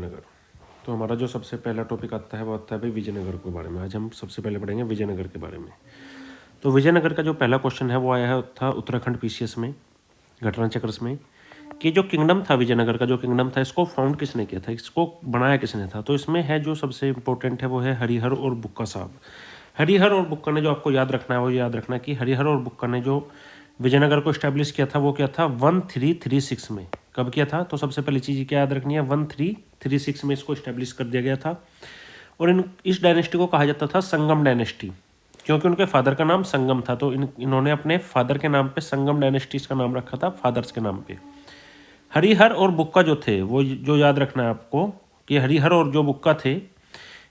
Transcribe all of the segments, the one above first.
नगर। तो हमारा जो सबसे पहला टॉपिक आता है वो आता है भाई विजयनगर के बारे में। आज हम सबसे पहले पढ़ेंगे विजयनगर के बारे में। तो विजयनगर का जो पहला क्वेश्चन है वो आया है था उत्तराखंड पीसीएस में, घटना चक्र में, कि जो किंगडम था विजयनगर का, जो किंगडम था, इसको फाउंड किसने किया था, इसको बनाया किसने था। तो इसमें है जो सबसे इंपॉर्टेंट है वो है हरिहर और बुक्का साहब। हरिहर और बुक्का ने जो आपको याद रखना है वो याद रखना है कि हरिहर और बुक्का ने जो विजयनगर को इस्टेब्लिश किया था वो क्या था 1336 में। कब किया था? तो सबसे पहली चीज़ क्या याद रखनी है, 1336 में इसको इस्टेब्लिश कर दिया गया था। और इस डायनेस्टी को कहा जाता था संगम डायनेस्टी, क्योंकि उनके फादर का नाम संगम था। तो इन्होंने अपने फादर के नाम पे संगम डायनेस्टी इसका नाम रखा था, फादर्स के नाम पे। हरिहर और बुक्का जो थे वो जो याद रखना है आपको कि हरिहर और जो बुक्का थे,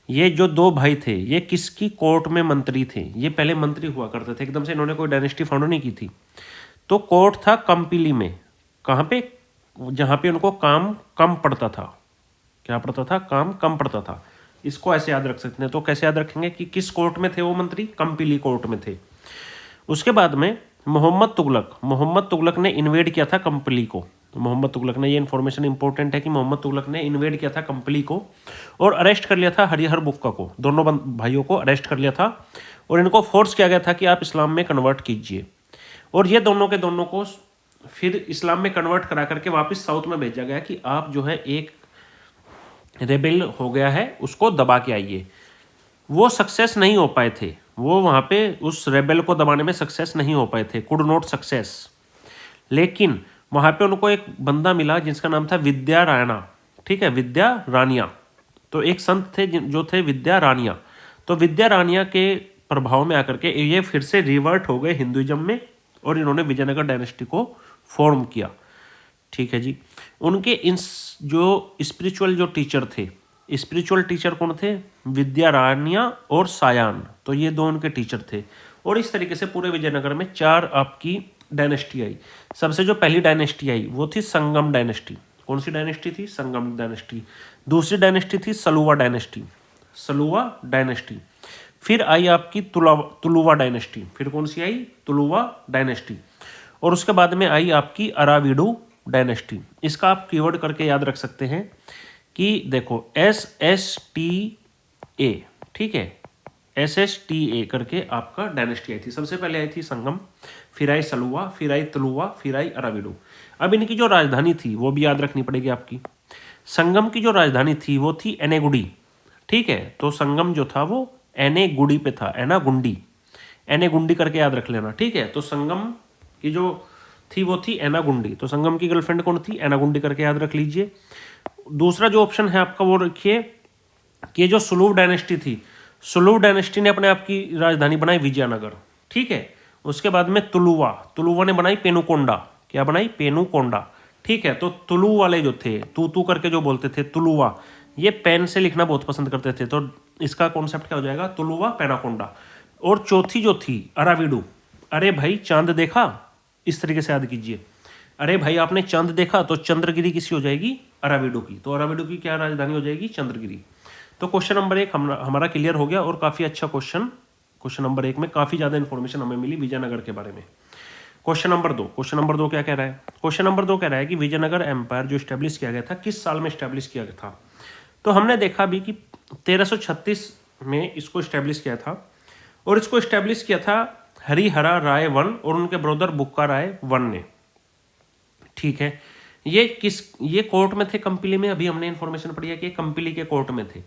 ये जो दो भाई थे, ये किसकी कोर्ट में मंत्री थे। ये पहले मंत्री हुआ करते थे, एकदम से इन्होंने कोई डायनेस्टी फाउंड नहीं की थी। तो कोर्ट था कंपिली में। कहाँ पे? जहाँ पे उनको काम कम पड़ता था। क्या पड़ता था? काम कम पड़ता था। इसको ऐसे याद रख सकते हैं। तो कैसे याद रखेंगे कि किस कोर्ट में थे वो मंत्री? कंपिली कोर्ट में थे। उसके बाद में मोहम्मद तुगलक ने इन्वेड किया था कंपली को। मोहम्मद तुगलक ने, ये इन्फॉर्मेशन इंपॉर्टेंट है कि मोहम्मद तुगलक ने इन्वेड किया था कंपली को और अरेस्ट कर लिया था हरिहर बुक्का को। दोनों भाइयों को अरेस्ट कर लिया था और इनको फोर्स किया गया था कि आप इस्लाम में कन्वर्ट कीजिए। और ये दोनों के दोनों को फिर इस्लाम में कन्वर्ट करा करके वापस साउथ में भेजा गया कि आप जो है एक रेबेल हो गया है उसको दबा के आइए। वो सक्सेस नहीं हो पाए थे, वो वहाँ पे उस रेबेल को दबाने में सक्सेस नहीं हो पाए थे, कुड नॉट सक्सेस। लेकिन वहाँ पे उनको एक बंदा मिला जिसका नाम था विद्या राणा। ठीक है, विद्या रानिया। तो एक संत थे जो थे विद्या रानिया। तो विद्या रानिया के प्रभाव में आकर के ये फिर से रिवर्ट हो गए हिंदुइज्म में और इन्होंने विजयनगर डायनेस्टी को फॉर्म किया। ठीक है जी। उनके इन जो स्पिरिचुअल जो टीचर थे, स्पिरिचुअल टीचर कौन थे? विद्या रानिया और सायान। तो ये दो उनके टीचर थे। और इस तरीके से पूरे विजयनगर में 4 आपकी डायनेस्टी आई। सबसे जो पहली डायनेस्टी आई वो थी संगम डायनेस्टी। कौन सी डायनेस्टी थी? संगम डायनेस्टी। दूसरी डायनेस्टी थी सलुवा डायनेस्टी, सलुवा डायनेस्टी। फिर आई आपकी तुलुवा डायनेस्टी। फिर कौन सी आई? तुलुवा डायनेस्टी। और उसके बाद में आई आपकी अराविडू डायनेस्टी। इसका आप कीवर्ड करके याद रख सकते हैं कि देखो SSTA। ठीक है, SSTA करके आपका डायनेस्टी आई थी। सबसे पहले आई थी संगम, फिर आई सलुवा, फिर आई तुलुवा, फिर आई अराविडू। अब इनकी जो राजधानी थी वो भी याद रखनी पड़ेगी आपकी। संगम की जो राजधानी थी वो थी एनेगुडी। ठीक है, तो संगम जो था वो एनेगुडी पे था, एनागुंडी, एनेगुंडी करके याद रख लेना। ठीक है, तो संगम की जो थी वो थी एनागुंडी। तो संगम की गर्लफ्रेंड कौन थी? एनागुंडी करके याद रख लीजिए। दूसरा जो ऑप्शन है आपका वो रखिए कि जो सुलूव डायनेस्टी थी, सुलूव डायनेस्टी ने अपने आप की राजधानी बनाई विजयनगर। ठीक है, उसके बाद में तुलुवा ने बनाई पेनुकोंडा। क्या बनाई? पेनुकोंडा। ठीक है, तो तुलु वाले जो थे, तू करके जो बोलते थे तुलुवा, ये पेन से लिखना बहुत पसंद करते थे। तो इसका कॉन्सेप्ट क्या हो जाएगा? तुलुवा पेनाकोंडा। और चौथी जो थी अराविडू। अरे भाई चांद देखा, इस तरीके से याद कीजिए। अरे भाई आपने चांद देखा, तो चंद्रगिरी किसी हो जाएगी? अराविडू की। तो अराविडू की क्या राजधानी हो जाएगी? चंद्रगिरी। तो क्वेश्चन नंबर 1 हमारा क्लियर हो गया और काफी अच्छा क्वेश्चन नंबर 1 में काफी ज्यादा इंफॉर्मेशन हमें मिली विजयनगर के बारे में। क्वेश्चन नंबर 2 क्या कह रहा है? क्वेश्चन नंबर 2 कह रहा है कि विजयनगर एम्पायर जो स्टैब्लिश किया गया था किस साल में स्टैब्लिश किया गया था। तो हमने देखा अभी कि 1336 में इसको स्टैब्लिश किया था और इसको स्टैब्लिश किया था हरिहरा राय वन और उनके ब्रदर बुक्का राय वन ने। ठीक है, ये कोर्ट में थे कंपिली में। अभी हमने इंफॉर्मेशन पढ़ी है कि कंपिली के कोर्ट में थे।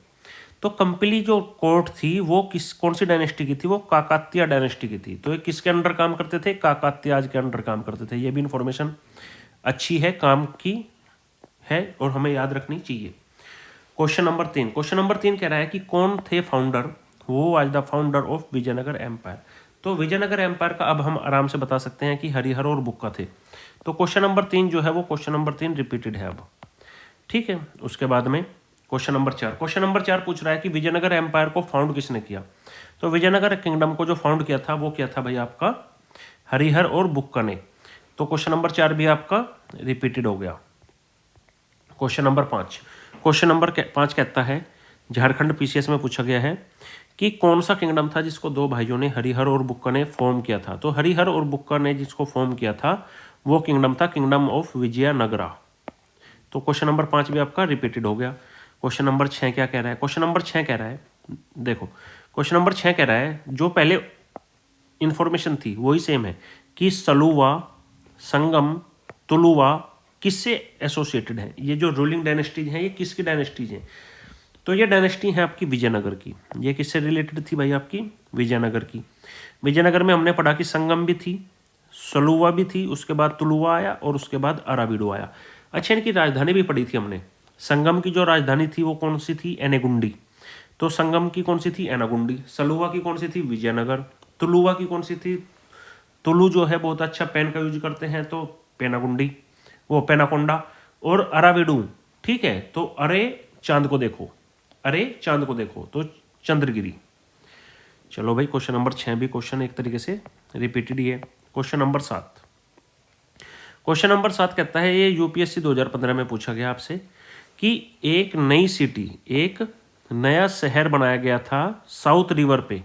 तो कंपिली जो कोर्ट थी वो कौन सी डायनेस्टी की थी? वो काकातिया डायनेस्टी की थी। तो ये किसके अंडर काम करते थे? काकातियाज के अंडर काम करते थे। ये भी इंफॉर्मेशन अच्छी है, काम की है और हमें याद रखनी चाहिए। क्वेश्चन नंबर 3 कह रहा है कि कौन थे फाउंडर? वो आज the founder of Vijayanagar empire. तो विजयनगर एम्पायर का अब हम आराम से बता सकते हैं कि हरिहर और बुक्का थे। तो क्वेश्चन नंबर 3 जो है वो क्वेश्चन नंबर 3 रिपीटेड है अब। ठीक है, उसके बाद में क्वेश्चन नंबर 4 पूछ रहा है कि विजयनगर एम्पायर को फाउंड किसने किया। तो विजयनगर किंगडम को जो फाउंड किया था वो क्या था भाई आपका? हरिहर और बुक्का ने। तो क्वेश्चन नंबर 4 भी आपका रिपीटेड हो गया। क्वेश्चन नंबर 5 कहता है, झारखंड पीसीएस में पूछा गया है कि कौन सा किंगडम था जिसको दो भाइयों ने हरिहर और बुक्का ने फॉर्म किया था। तो हरिहर और बुक्का ने जिसको फॉर्म किया था वो किंगडम था किंगडम ऑफ विजयनगरा। तो क्वेश्चन नंबर 5 भी आपका रिपीटेड हो गया। क्वेश्चन नंबर 6 क्या कह रहा है? क्वेश्चन नंबर 6 कह रहा है, देखो क्वेश्चन नंबर 6 कह रहा है जो पहले इंफॉर्मेशन थी वही सेम है कि सलुवा, संगम, तुलुवा किससे एसोसिएटेड है। ये जो रूलिंग डायनेस्टीज हैं ये किसकी डायनेस्टीज हैं? तो ये डायनेस्टी है आपकी विजयनगर की। ये किससे रिलेटेड थी भाई? आपकी विजयनगर की। विजयनगर में हमने पढ़ा कि संगम भी थी, सलुवा भी थी, उसके बाद तुलुवा आया और उसके बाद अराबिडो आया। अच्छा, इनकी राजधानी भी पढ़ी थी हमने। संगम की जो राजधानी थी वो कौन सी थी? एनेगुंडी। तो संगम की कौन सी थी? एनागुंडी। सलुवा की कौन सी थी? विजयनगर। तुलुवा की कौन सी थी? तुलु जो है बहुत अच्छा पेन का यूज करते हैं तो पेनागुंडी, वो पेनाकोंडा। और अराविडू, ठीक है, तो अरे चांद को देखो, अरे चांद को देखो तो चंद्रगिरी। चलो भाई, क्वेश्चन नंबर 6 भी क्वेश्चन एक तरीके से रिपीटेड ही है। क्वेश्चन नंबर 7, क्वेश्चन नंबर 7 कहता है, ये यूपीएससी 2015 में पूछा गया आपसे कि एक नई सिटी, एक नया शहर बनाया गया था साउथ रिवर पे,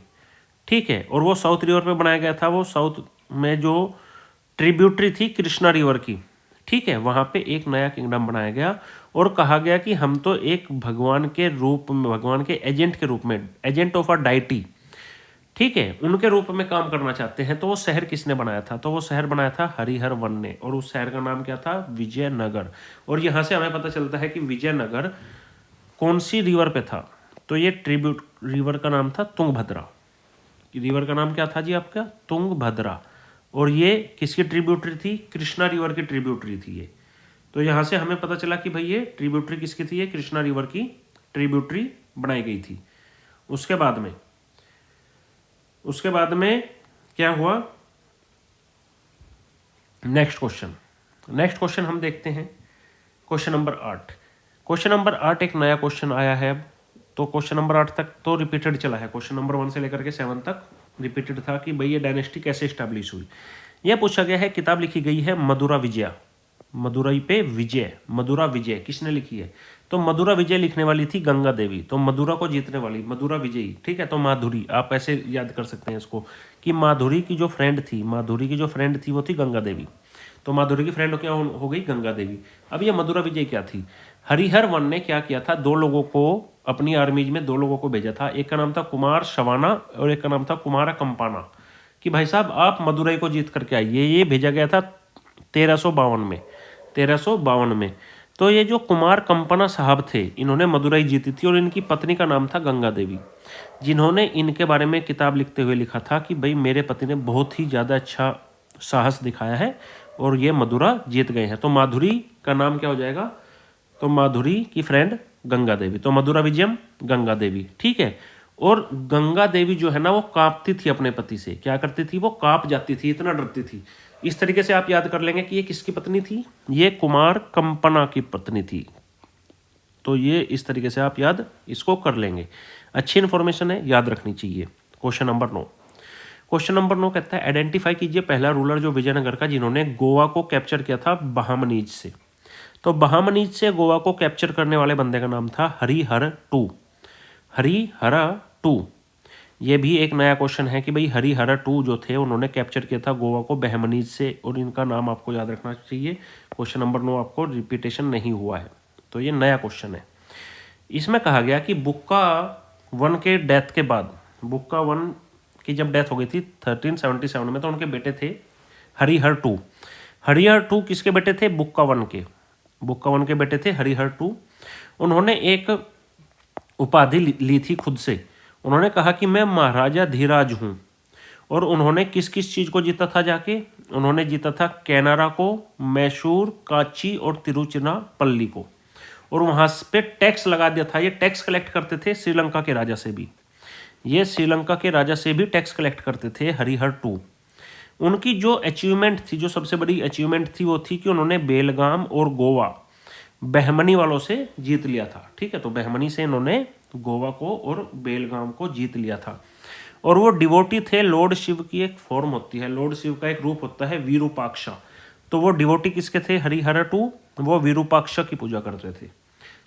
ठीक है, और वो साउथ रिवर पे बनाया गया था, वो साउथ में जो ट्रिब्यूटरी थी कृष्णा रिवर की, ठीक है, वहाँ पे एक नया किंगडम बनाया गया और कहा गया कि हम तो एक भगवान के रूप में, भगवान के एजेंट के रूप में, एजेंट ऑफ अ डाइटी, ठीक है, उनके रूप में काम करना चाहते हैं। तो वो शहर किसने बनाया था? तो वो शहर बनाया था हरिहर वन ने, और उस शहर का नाम क्या था? विजयनगर। और यहाँ से हमें पता चलता है कि विजयनगर कौन सी रिवर पे था? तो ये ट्रिब्यूट रिवर का नाम था तुंगभद्रा। रिवर का नाम क्या था जी आपका? तुंगभद्रा। और ये किसकी ट्रिब्यूटरी थी? कृष्णा रिवर की ट्रिब्यूटरी थी ये। तो यहाँ से हमें पता चला कि भाई ये ट्रिब्यूटरी किसकी थी? ये कृष्णा रिवर की ट्रिब्यूटरी बनाई गई थी। उसके बाद में क्या हुआ? नेक्स्ट क्वेश्चन हम देखते हैं, क्वेश्चन नंबर 8। क्वेश्चन नंबर 8 एक नया क्वेश्चन आया है अब। तो क्वेश्चन नंबर 8 तक तो रिपीटेड चला है, क्वेश्चन नंबर 1 से लेकर के 7 तक रिपीटेड था कि भाई ये डायनेस्टी कैसे स्टैब्लिश हुई। यह पूछा गया है, किताब लिखी गई है मदुरा विजया, मदुरई पे विजय, मदुरा विजय किसने लिखी है? तो मदुरा विजय लिखने वाली थी गंगा देवी। तो मदुरा को जीतने वाली मदुरा विजयी, ठीक है। तो माधुरी, आप ऐसे याद कर सकते हैं इसको कि माधुरी की जो फ्रेंड थी वो थी गंगा देवी। तो माधुरी की फ्रेंड क्या हो गई? गंगा देवी। अब ये मदुरा विजय क्या थी? हरिहर वन ने क्या किया था? दो लोगों को अपनी आर्मीज में, 2 लोगों को भेजा था। एक का नाम था कुमार शवाना और एक का नाम था कुमारा कंपाना, कि भाई साहब आप मदुरई को जीत करके आइए। ये भेजा गया था 1352 में। तो ये जो कुमार कंपना साहब थे, इन्होंने मदुरई जीती थी और इनकी पत्नी का नाम था गंगा देवी, जिन्होंने इनके बारे में किताब लिखते हुए लिखा था कि भाई मेरे पति ने बहुत ही ज़्यादा अच्छा साहस दिखाया है और ये मदुरा जीत गए हैं। तो माधुरी का नाम क्या हो जाएगा? तो माधुरी की फ्रेंड गंगा देवी। तो मदुरा विजयम गंगा देवी, ठीक है। और गंगा देवी जो है ना वो कांपती थी अपने पति से। क्या करती थी? वो कांप जाती थी, इतना डरती थी। इस तरीके से आप याद कर लेंगे कि ये किसकी पत्नी थी? ये कुमार कंपना की पत्नी थी। तो ये इस तरीके से आप याद इसको कर लेंगे। अच्छी इन्फॉर्मेशन है, याद रखनी चाहिए। क्वेश्चन नंबर 9 कहता है, आइडेंटिफाई कीजिए पहला रूलर जो विजयनगर का जिन्होंने गोवा को कैप्चर किया था बहामनीज से। तो बहामनीज से गोवा को कैप्चर करने वाले बंदे का नाम था हरिहर टू। ये भी एक नया क्वेश्चन है कि भाई हरिहर टू जो थे उन्होंने कैप्चर किया था गोवा को बहमनीज से, और इनका नाम आपको याद रखना चाहिए। क्वेश्चन नंबर 9 आपको रिपीटेशन नहीं हुआ है, तो ये नया क्वेश्चन है। इसमें कहा गया कि बुक्का वन के डेथ के बाद, बुक्का वन की जब डेथ हो गई थी 1377 में, तो उनके बेटे थे हरिहर टू किसके बेटे थे? बुक्का वन के बेटे थे हरिहर टू। उन्होंने एक उपाधि ली थी खुद से। उन्होंने कहा कि मैं महाराजा धीराज हूँ। और उन्होंने किस किस चीज़ को जीता था जाके? उन्होंने जीता था कैनारा को, मैसूर, कांची और तिरुचिरापल्ली को। और वहाँ पे टैक्स लगा दिया था। ये टैक्स कलेक्ट करते थे श्रीलंका के राजा से भी। ये श्रीलंका के राजा से भी टैक्स कलेक्ट करते थे हरिहर टू। उनकी जो अचीवमेंट थी, जो सबसे बड़ी अचीवमेंट थी, वो थी कि उन्होंने बेलगाम और गोवा बहमनी वालों से जीत लिया था, ठीक है। तो बहमनी से इन्होंने गोवा को और बेलगाम को जीत लिया था। और वो डिवोटी थे लॉर्ड शिव की एक फॉर्म होती है, लॉर्ड शिव का एक रूप होता है विरूपाक्षा। तो वो डिवोटी किसके थे? हरिहर टू, वो विरूपाक्षा की पूजा करते थे।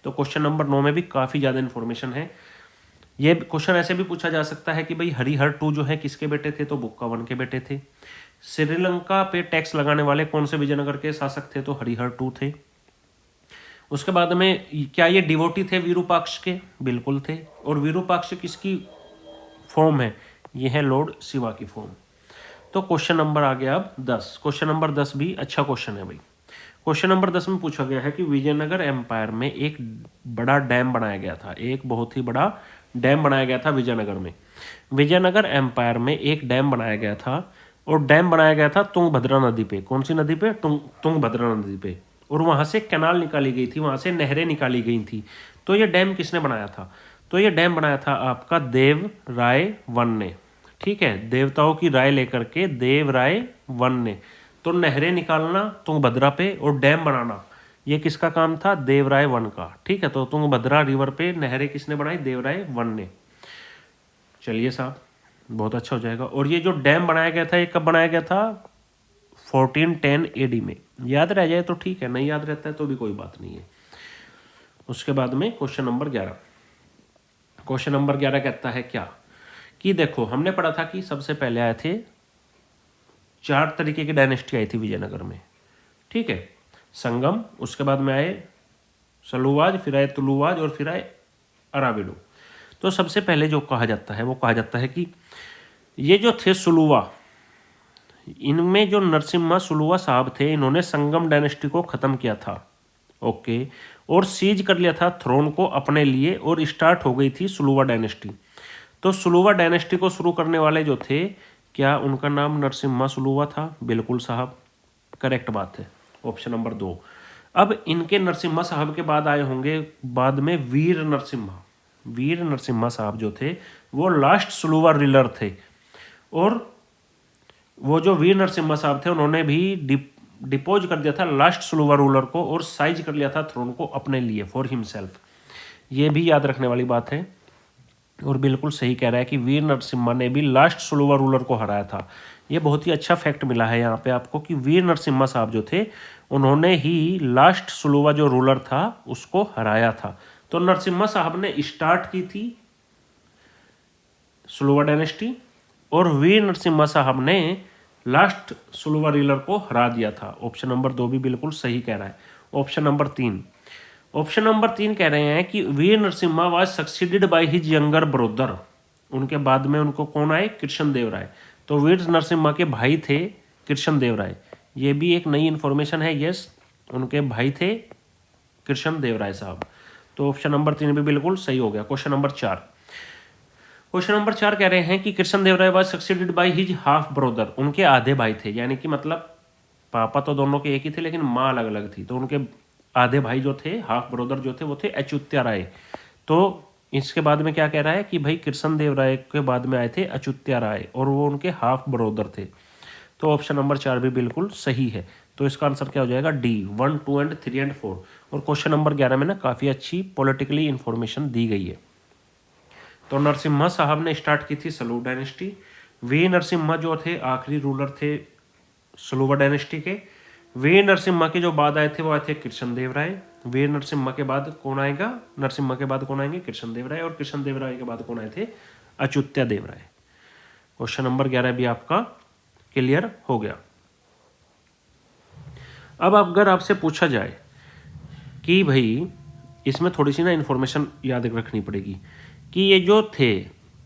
तो क्वेश्चन नंबर 9 में भी काफ़ी ज़्यादा इन्फॉर्मेशन है। ये क्वेश्चन ऐसे भी पूछा जा सकता है कि भाई हरिहर टू जो है किसके बेटे थे? तो बुक्का वन के बेटे थे। श्रीलंका पे टैक्स लगाने वाले कौन से विजयनगर के शासक थे? तो हरिहर टू थे। उसके बाद में क्या ये डिवोटी थे विरूपाक्ष के? बिल्कुल थे। और विरूपाक्ष किसकी फॉर्म है? ये है लॉर्ड शिवा की फॉर्म। तो क्वेश्चन नंबर आ गया अब 10। क्वेश्चन नंबर 10 भी अच्छा क्वेश्चन है भाई। क्वेश्चन नंबर 10 में पूछा गया है कि विजयनगर एम्पायर में एक बड़ा डैम बनाया गया था। एक बहुत ही बड़ा डैम बनाया गया था विजयनगर में। विजयनगर एम्पायर में एक डैम बनाया गया था और डैम बनाया गया था तुंगभद्रा नदी पे। कौन सी नदी पे? तुंगभद्रा नदी पे। और वहाँ से कैनाल निकाली गई थी, वहाँ से नहरें निकाली गई थी। तो ये डैम किसने बनाया था? तो ये डैम बनाया था आपका देव राय वन ने। ठीक है, देवताओं की राय लेकर के देव राय वन ने। तो नहरें निकालना तुंगभद्रा पे और डैम बनाना, ये किसका काम था? देवराय वन का। ठीक है, तो तुंगभद्रा रिवर पे नहरें किसने बनाई? देवराय वन ने। चलिए साहब, बहुत अच्छा हो जाएगा। और ये जो डैम बनाया गया था ये कब बनाया गया था? 1410 AD में। याद रह जाए तो ठीक है, नहीं याद रहता है तो भी कोई बात नहीं है। उसके बाद में क्वेश्चन नंबर 11। क्वेश्चन नंबर 11 कहता है क्या कि देखो, हमने पढ़ा था कि सबसे पहले आए थे 4 तरीके की डायनेस्टी आई थी विजयनगर में। ठीक है, संगम, उसके बाद में आए सलुवाज, फिर आए तुलुवाज और फिर आए अराबिडो। तो सबसे पहले जो कहा जाता है वो कहा जाता है कि ये जो थे सुलुवा, इनमें जो नरसिम्हा सुलुवा साहब थे, इन्होंने संगम डायनेस्टी को ख़त्म किया था। ओके, और सीज कर लिया था थ्रोन को अपने लिए और स्टार्ट हो गई थी सुलुवा डायनेस्टी। तो सुलुवा डायनेस्टी को शुरू करने वाले जो थे, क्या उनका नाम नरसिम्हा सुलुवा था? बिल्कुल साहब, करेक्ट बात है, ऑप्शन नंबर 2। अब इनके नरसिम्हा साहब के बाद आए होंगे बाद में वीर नरसिम्हा। वीर नरसिम्हा साहब जो थे वो लास्ट सुलुवा रूलर थे। और वो जो वीर नरसिम्हा साहब थे उन्होंने भी डिपोज कर दिया था लास्ट सुलुवा रूलर को और साइज कर लिया था थ्रोन को अपने लिए, फॉर हिमसेल्फ। ये भी याद रखने वाली बात है। और बिल्कुल सही कह रहा है कि वीर नरसिम्हा ने भी लास्ट सुलुवा रूलर को हराया था। ये बहुत ही अच्छा फैक्ट मिला है यहाँ पे आपको कि वीर नरसिम्हा साहब जो थे उन्होंने ही लास्ट सुलुवा जो रूलर था उसको हराया था। तो नरसिम्हा साहब ने स्टार्ट की थी सुलुवा डायनेस्टी और वीर नरसिम्हा साहब ने लास्ट सुलुवा रूलर को हरा दिया था। ऑप्शन नंबर 2 भी बिल्कुल सही कह रहा है। ऑप्शन नंबर 3, ऑप्शन नंबर 3 कह रहे हैं कि Vira Narasimha was succeeded by his younger brother. उनके बाद में उनको कौन आए? कृष्ण देव राय। तो वीर नरसिम्हा के भाई थे कृष्ण देव राय। ये भी एक नई इन्फॉर्मेशन है। यस, उनके भाई थे कृष्ण देव राय साहब। तो ऑप्शन नंबर 3 भी बिल्कुल सही हो गया। Question number 4। क्वेश्चन नंबर 4 कह रहे हैं कि Krishna Deva Raya was succeeded by his half brother. उनके आधे भाई थे, यानी कि मतलब पापा तो दोनों के एक ही थे लेकिन माँ अलग अलग थी। तो उनके आधे भाई जो थे, हाफ ब्रदर जो थे, वो थे अच्युत्य राय। तो इसके बाद में क्या कह रहा है कि भाई कृष्ण देव राय के बाद में आए थे अच्युत्य राय और वो उनके हाफ ब्रदर थे। तो ऑप्शन नंबर 4 भी बिल्कुल सही है। तो इसका आंसर क्या हो जाएगा? D, 1, 2 and 3 and 4। और क्वेश्चन नंबर 11 में ना काफ़ी अच्छी पॉलिटिकली इंफॉर्मेशन दी गई है। तो नरसिम्हा साहब ने स्टार्ट की थी सलूब डायनेस्टी। वीर नरसिम्हा जो थे आखिरी रूलर थे सलूबा डायनेस्टी के। वीर नरसिम्हा के जो बाद आए थे वो आए थे कृष्ण देव राय। वीर नरसिम्हा के बाद कौन आएगा? नरसिम्हा के बाद कौन आएंगे? कृष्ण देव राय। और कृष्ण देव राय के बाद कौन आए थे? अच्युत्य देव राय। क्वेश्चन नंबर 11 भी आपका क्लियर हो गया। अब अगर आपसे पूछा जाए कि भाई इसमें थोड़ी सी ना इन्फॉर्मेशन याद रखनी पड़ेगी कि ये जो थे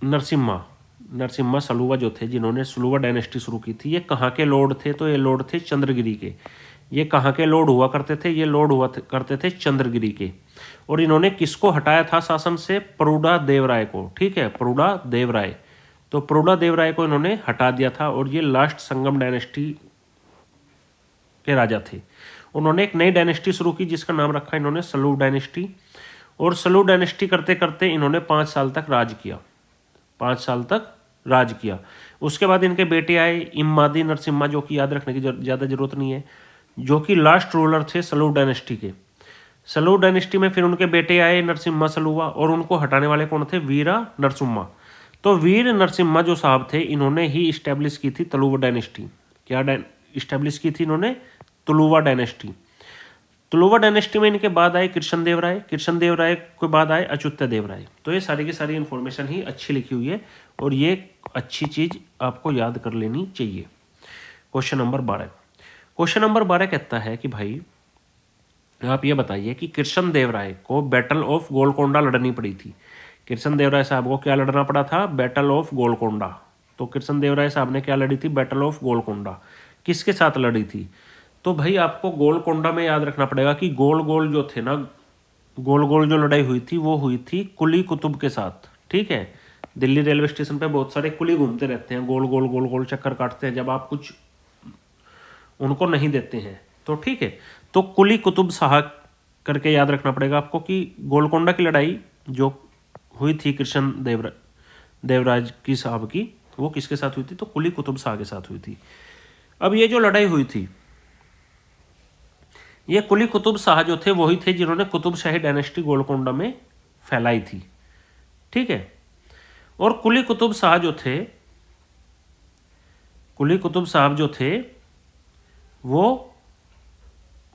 नरसिम्हा सलुवा जो थे जिन्होंने सलुवा डायनेस्टी शुरू की थी, ये कहाँ के लॉर्ड थे? तो ये लॉर्ड थे चंद्रगिरी के। ये कहाँ के लॉर्ड हुआ करते थे? ये लॉर्ड हुआ करते थे चंद्रगिरी के। और इन्होंने किसको हटाया था शासन से? परूड़ा देव राय को। ठीक है, परूड़ा देव राय। तो परूड़ा देव राय को इन्होंने हटा दिया था और ये लास्ट संगम डायनेस्टी के राजा थे। उन्होंने एक नई डायनेस्टी शुरू की जिसका नाम रखा इन्होंने सलूब डायनेस्टी। और सलूब डायनेस्टी करते करते इन्होंने 5 साल तक राज किया। 5 साल तक राज किया। उसके बाद इनके बेटे आए इमादी नरसिम्हा, जो कि याद रखने की ज़्यादा जरूरत नहीं है, जो कि लास्ट रूलर थे सलूब डायनेस्टी के। सलूब डायनेस्टी में फिर उनके बेटे आए नरसिम्हा सलुवा और उनको हटाने वाले कौन थे? वीरा नरसिम्हा। तो वीर नरसिम्हा जो साहब थे इन्होंने ही इस्टेब्लिश की थी तुलुवा डायनेस्टी। क्या इस्टेब्लिश की थी इन्होंने? तुलुवा डायनेस्टी। तुलुवा डायनेस्टी में इनके बाद आए कृष्ण देव राय। कृष्ण देव राय के बाद आए अच्युत्य देव राय। तो ये सारी की सारी इन्फॉर्मेशन ही अच्छी लिखी हुई है और ये अच्छी चीज़ आपको याद कर लेनी चाहिए। Question number 12। क्वेश्चन नंबर 12 कहता है कि भाई आप ये बताइए कि कृष्ण देव राय को बैटल ऑफ गोलकोंडा लड़नी पड़ी थी। कृष्ण देव राय साहब को क्या लड़ना पड़ा था? Battle of Golconda. तो कृष्ण देव राय साहब ने क्या लड़ी थी? Battle of Golconda. किसके साथ लड़ी थी? तो भाई आपको गोलकोंडा में याद रखना पड़ेगा कि गोल गोल जो थे ना, गोल गोल जो लड़ाई हुई थी वो हुई थी कुली कुतुब के साथ। ठीक है, दिल्ली रेलवे स्टेशन पे बहुत सारे कुली घूमते रहते हैं, गोल गोल गोल गोल चक्कर काटते हैं जब आप कुछ उनको नहीं देते हैं। तो ठीक है, तो कुली कुतुब शाह करके याद रखना पड़ेगा आपको कि गोलकोंडा की लड़ाई जो हुई थी कृष्ण देवराज की साहब की, वो किसके साथ हुई थी? तो कुली कुतुब शाह के साथ हुई थी। अब ये जो लड़ाई हुई थी, ये कुली कुतुब शाह जो थे वही थे जिन्होंने कुतुब शाही डायनेस्टी गोलकोंडा में फैलाई थी। ठीक है, और कुली कुतुब शाह जो थे, कुली कुतुब साहब जो थे वो,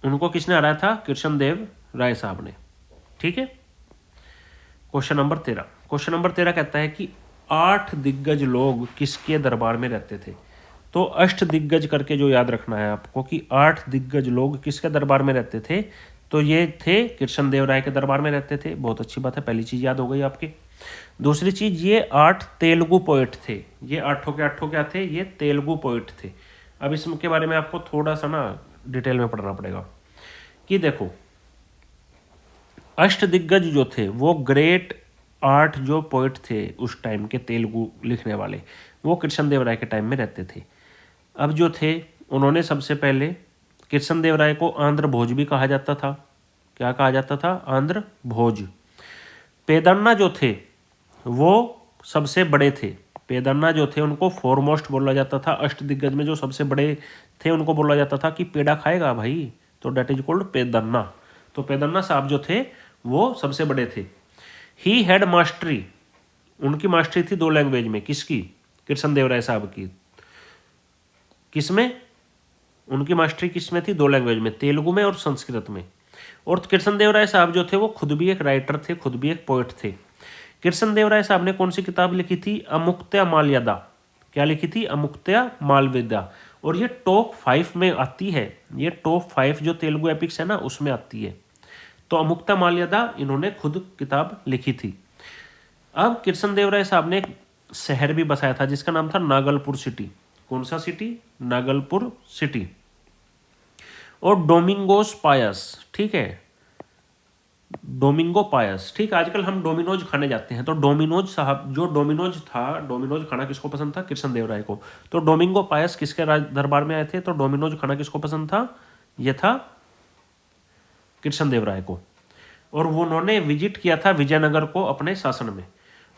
उनको किसने हराया था? कृष्ण देव राय साहब ने। ठीक है, क्वेश्चन नंबर 13। क्वेश्चन नंबर 13 कहता है कि 8 दिग्गज लोग किसके दरबार में रहते थे? तो अष्ट दिग्गज करके जो याद रखना है आपको कि 8 दिग्गज लोग किसके दरबार में रहते थे? तो ये थे कृष्ण देव राय के दरबार में रहते थे। बहुत अच्छी बात है, पहली चीज याद हो गई आपके। दूसरी चीज, ये 8 तेलुगु पोइट थे। ये 8 के 8 क्या थे? ये तेलुगु पोइट थे। अब इसके बारे में आपको थोड़ा सा ना डिटेल में पढ़ना पड़ेगा कि देखो, अष्ट दिग्गज जो थे वो ग्रेट 8 जो पोइट थे उस टाइम के तेलुगु लिखने वाले, वो कृष्ण देव राय के टाइम में रहते थे। अब जो थे उन्होंने सबसे पहले, कृष्ण देव राय को आंध्र भोज भी कहा जाता था। क्या कहा जाता था? आंध्र भोज। पेदन्ना जो थे वो सबसे बड़े थे। पेदन्ना जो थे उनको फोरमोस्ट बोला जाता था। अष्ट दिग्गज में जो सबसे बड़े थे उनको बोला जाता था कि पेड़ा खाएगा भाई, तो डेट इज कॉल्ड पेदन्ना। तो पेदन्ना साहब जो थे वो सबसे बड़े थे। ही हैड मास्टरी, उनकी मास्टरी थी 2 लैंग्वेज में। किसकी? कृष्ण देव राय साहब की। किसमें? उनकी मास्टरी किसमें थी? 2 लैंग्वेज में, तेलुगु में और संस्कृत में। और कृष्ण देव राय साहब जो थे वो खुद भी एक राइटर थे, खुद भी एक पोइट थे। कृष्ण देव राय साहब ने कौन सी किताब लिखी थी? अमुक्त्या माल्यदा। क्या लिखी थी? अमुक्त्या मालविदा। और ये टॉप 5 में आती है। ये टॉप 5 जो तेलुगु एपिक्स है ना उसमें आती है। तो अमुक्त्या माल्यदा इन्होंने खुद किताब लिखी थी। अब कृष्ण देव राय साहब ने एक शहर भी बसाया था जिसका नाम था नागलपुर सिटी। कौन सा सिटी? नागलपुर सिटी। और डोमिंगोस पायस, ठीक है, डोमिंगो पायस। ठीक, आजकल हम डोमिनोज खाने जाते हैं, तो डोमिनोज साहब, जो डोमिनोज था, डोमिनोज खाना किसको पसंद था? कृष्ण देव राय को। तो डोमिंगो पायस किसके दरबार में आए थे? तो डोमिनोज खाना किसको पसंद था? यह था कृष्ण देव राय को। और वो उन्होंने विजिट किया था विजयनगर को अपने शासन में।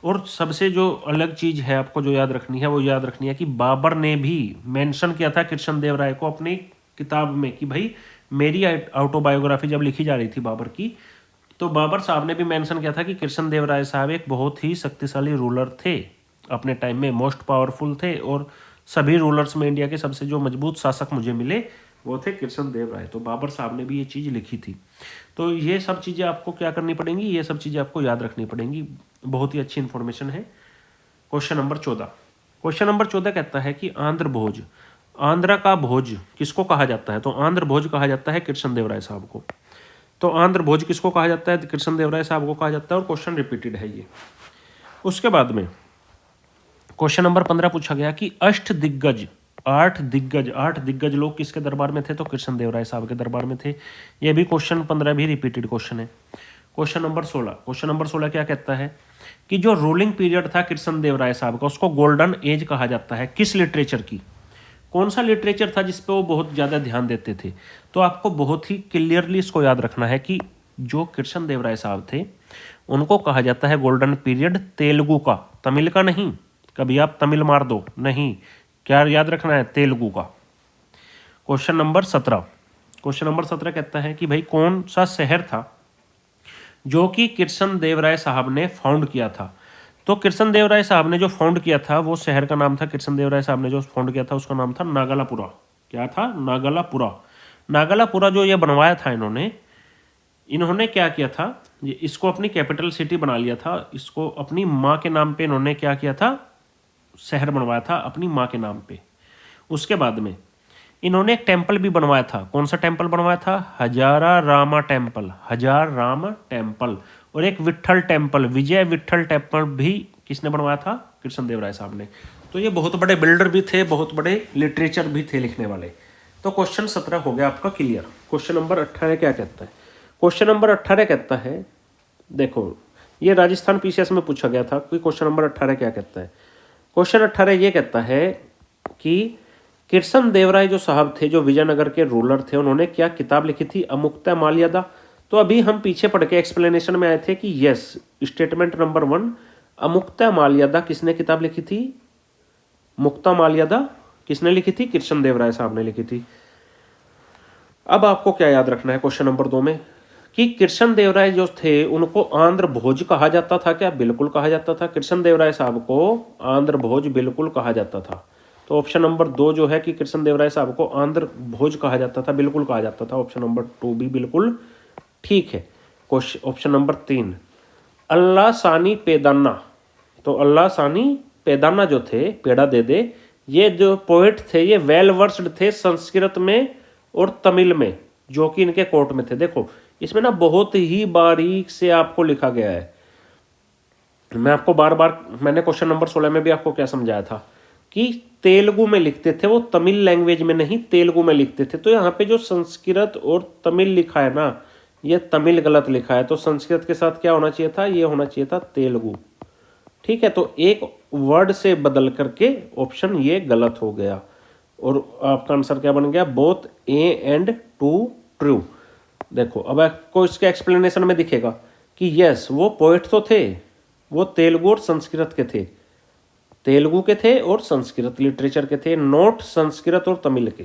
और सबसे जो अलग चीज है आपको जो याद रखनी है, वो याद रखनी है कि बाबर ने भी मेंशन किया था कृष्ण देव राय को अपनी किताब में कि भाई मेरी ऑटोबायोग्राफी जब लिखी जा रही थी बाबर की, तो बाबर साहब ने भी मेंशन किया था कि कृष्ण देव राय साहब एक बहुत ही शक्तिशाली रूलर थे अपने टाइम में, मोस्ट पावरफुल थे। और सभी रूलर्स में इंडिया के सबसे जो मजबूत शासक मुझे मिले वो थे कृष्ण देव राय। तो बाबर साहब ने भी ये चीज़ लिखी थी। तो ये सब चीज़ें आपको क्या करनी पड़ेंगी? ये सब चीज़ें आपको याद रखनी पड़ेंगी। बहुत ही अच्छी इन्फॉर्मेशन है। Question number 14। क्वेश्चन नंबर 14 कहता है कि आंध्र भोज, आंध्र का भोज किसको कहा जाता है? तो आंध्र भोज कहा जाता है कृष्ण देव राय साहब को। तो आंध्र भोज किसको कहा जाता है? कृष्ण देव राय साहब को कहा जाता है। और क्वेश्चन रिपीटेड है ये। उसके बाद में क्वेश्चन नंबर 15 पूछा गया कि अष्ट दिग्गज, 8 दिग्गज लोग किसके दरबार में थे? तो कृष्ण देव राय साहब के दरबार में थे। ये भी क्वेश्चन 15 भी रिपीटेड क्वेश्चन है। Question number 16। क्वेश्चन नंबर 16 क्या कहता है कि जो रूलिंग पीरियड था कृष्ण देव राय साहब का उसको गोल्डन एज कहा जाता है। किस लिटरेचर की? कौन सा लिटरेचर था जिस पे वो बहुत ज़्यादा ध्यान देते थे? तो आपको बहुत ही क्लियरली इसको याद रखना है कि जो कृष्ण देव राय साहब थे उनको कहा जाता है गोल्डन पीरियड तेलुगु का, तमिल का नहीं। कभी आप तमिल मार दो नहीं, क्या याद रखना है? तेलुगु का। Question number 17। क्वेश्चन नंबर 17 कहता है कि भाई कौन सा शहर था जो कि कृष्ण देव राय साहब ने फाउंड किया था? तो कृष्ण देव राय साहब ने जो फाउंड किया था वो शहर का नाम था, कृष्ण देव राय साहब ने जो फाउंड किया था उसका नाम था नागलापुरा। क्या था? नागलापुरा। नागलापुरा जो ये बनवाया था इन्होंने क्या किया था? ये इसको अपनी कैपिटल सिटी बना लिया था। इसको अपनी माँ के नाम पे इन्होंने क्या किया था? शहर बनवाया था अपनी माँ के नाम पे। उसके बाद में इन्होंने एक टेम्पल भी बनवाया था। कौन सा टेम्पल बनवाया था? हजारा रामा टेम्पल, हजार राम टेम्पल। और एक विट्ठल टेम्पल, विजय विट्ठल टेम्पल भी किसने बनवाया था? कृष्णदेवराय साहब ने। तो ये बहुत बड़े बिल्डर भी थे, बहुत बड़े लिटरेचर भी थे लिखने वाले। तो क्वेश्चन 17 हो गया आपका क्लियर। क्वेश्चन नंबर 18 क्या कहता है? क्वेश्चन नंबर 18 कहता है, देखो ये राजस्थान पीसीएस में पूछा गया था कि क्वेश्चन नंबर 18 क्या कहता है। क्वेश्चन 18 ये कहता है कि कृष्ण देवराय जो साहब थे, जो विजयनगर के रूलर थे, उन्होंने क्या किताब लिखी थी? अमुक्ता माल्यादा। तो अभी हम पीछे पढ़ के एक्सप्लेनेशन में आए थे कि यस, स्टेटमेंट नंबर 1, अमुक्ता माल्यादा किसने किताब लिखी थी? मुक्ता माल्यादा किसने लिखी थी? कृष्ण देवराय साहब ने लिखी थी। अब आपको क्या याद रखना है क्वेश्चन नंबर 2 में कि कृष्ण देवराय जो थे उनको आंध्र भोज कहा जाता था क्या? बिल्कुल कहा जाता था। कृष्ण देवराय साहब को आंध्र भोज बिल्कुल कहा जाता था। तो ऑप्शन नंबर 2 जो है कि कृष्ण देवराय साहब को आंध्र भोज कहा जाता था, बिल्कुल कहा जाता था। ऑप्शन नंबर 2 भी बिल्कुल ठीक है। क्वेश्चन ऑप्शन नंबर 3, अल्लाह सानी पेदाना। तो अल्लाह सानी पेदाना जो थे, पेड़ा दे दे, ये जो पोएट थे ये वेल वर्स्ड थे संस्कृत में और तमिल में, जो कि इनके कोर्ट में थे। देखो इसमें ना बहुत ही बारीक से आपको लिखा गया है। मैं आपको बार बार, मैंने क्वेश्चन नंबर 16 में भी आपको क्या समझाया था कि तेलुगु में लिखते थे वो, तमिल लैंग्वेज में नहीं, तेलुगु में लिखते थे। तो यहाँ पे जो संस्कृत और तमिल लिखा है ना, ये तमिल गलत लिखा है। तो संस्कृत के साथ क्या होना चाहिए था? ये होना चाहिए था तेलुगु। ठीक है, तो एक वर्ड से बदल करके ऑप्शन ये गलत हो गया और आपका आंसर क्या बन गया? Both A and two true. देखो अब आपको इसके एक्सप्लेनेशन में दिखेगा कि यस, वो पोएट तो थे, वो तेलुगु और संस्कृत के थे, तेलुगु के थे और संस्कृत लिटरेचर के थे, नोट संस्कृत और तमिल के।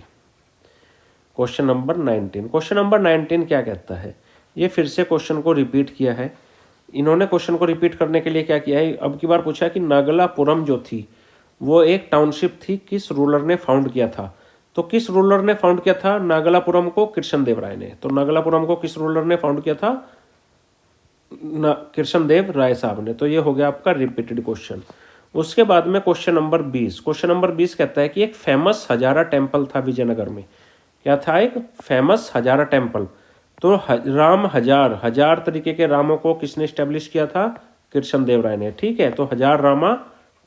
क्वेश्चन नंबर 19, क्वेश्चन नंबर 19 क्या कहता है? ये फिर से क्वेश्चन को रिपीट किया है इन्होंने। क्वेश्चन को रिपीट करने के लिए क्या किया है, अब की बार पूछा है कि नागलापुरम जो थी वो एक टाउनशिप थी, किस रूलर ने फाउंड किया था? तो किस रूलर ने फाउंड किया था नागलापुरम को? कृष्ण देव राय ने। तो नागलापुरम को किस रूलर ने फाउंड किया था? कृष्ण देव राय साहब ने। तो ये हो गया आपका रिपीटेड क्वेश्चन। उसके बाद में क्वेश्चन नंबर 20, क्वेश्चन नंबर 20 कहता है कि एक फेमस हजारा टेम्पल था विजयनगर में। क्या था? एक फेमस हजारा टेम्पल। तो राम हजार, हजार तरीके के रामों को किसने स्टेब्लिश किया था? कृष्ण देव राय ने। ठीक है, तो हजार रामा